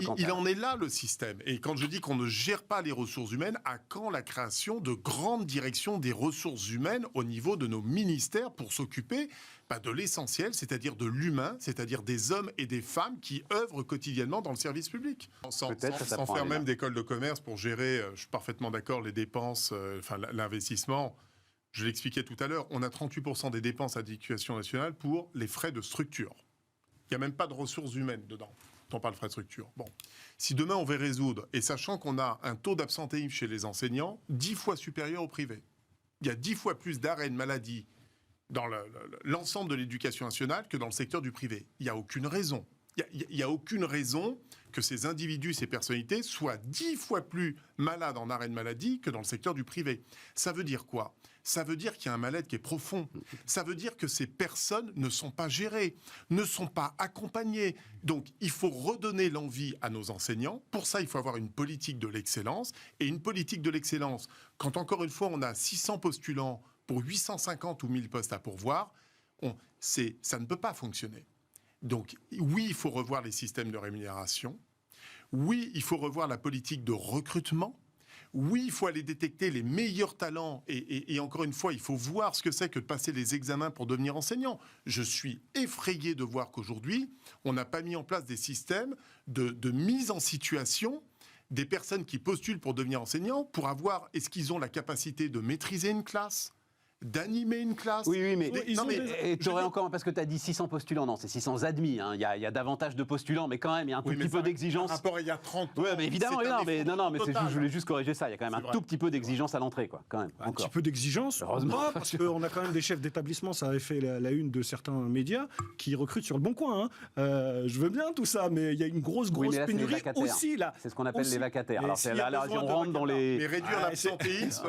Il en est là, le système. Et quand je dis qu'on ne gère pas les ressources humaines, à quand la création de grandes directions des ressources humaines au niveau de nos ministères pour s'occuper de l'essentiel, c'est-à-dire de l'humain, c'est-à-dire des hommes et des femmes qui œuvrent quotidiennement dans le service public. Sans faire même d'école de commerce pour gérer, je suis parfaitement d'accord, les dépenses, l'investissement. Je l'expliquais tout à l'heure, on a 38% des dépenses à l'éducation nationale pour les frais de structure. Il n'y a même pas de ressources humaines dedans. On parle de frais de structure. Bon. Si demain on veut résoudre, et sachant qu'on a un taux d'absentéisme chez les enseignants 10 fois supérieur au privé, il y a 10 fois plus d'arrêts de maladie dans l'ensemble de l'éducation nationale que dans le secteur du privé. Il n'y a aucune raison. Il n'y a aucune raison que ces individus, ces personnalités soient 10 fois plus malades en arrêt de maladie que dans le secteur du privé. Ça veut dire quoi ? Ça veut dire qu'il y a un mal-être qui est profond. Ça veut dire que ces personnes ne sont pas gérées, ne sont pas accompagnées. Donc, il faut redonner l'envie à nos enseignants. Pour ça, il faut avoir une politique de l'excellence. Et une politique de l'excellence, quand encore une fois, on a 600 postulants pour 850 ou 1000 postes à pourvoir, ça ne peut pas fonctionner. Donc, oui, il faut revoir les systèmes de rémunération. Oui, il faut revoir la politique de recrutement. Oui, il faut aller détecter les meilleurs talents et encore une fois, il faut voir ce que c'est que de passer les examens pour devenir enseignant. Je suis effrayé de voir qu'aujourd'hui, on n'a pas mis en place des systèmes de mise en situation des personnes qui postulent pour devenir enseignants pour avoir, est-ce qu'ils ont la capacité de maîtriser une classe ? D'animer une classe. Oui, mais tu aurais encore, parce que tu as dit 600 postulants, non, c'est 600 admis, hein. Il y a davantage de postulants, mais quand même, il y a un tout petit peu d'exigence. Par rapport à il y a 30 ans. Oui, mais évidemment, mais je voulais juste corriger ça, il y a quand même un tout petit peu d'exigence à l'entrée, quoi, quand même. Un petit peu d'exigence, heureusement, parce qu'on a quand même des chefs d'établissement, ça avait fait la une de certains médias, qui recrutent sur le bon coin. Je veux bien tout ça, mais il y a une grosse pénurie aussi, là. C'est ce qu'on appelle les vacataires. Alors, là, on rentre dans les... Mais réduire l'absentéisme,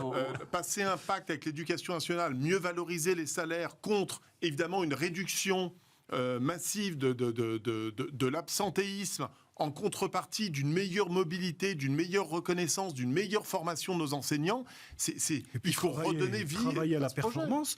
passer un pacte avec l'éducation nationale, mieux valoriser les salaires contre, évidemment, une réduction massive de l'absentéisme en contrepartie d'une meilleure mobilité, d'une meilleure reconnaissance, d'une meilleure formation de nos enseignants. Il faut redonner vie à la performance.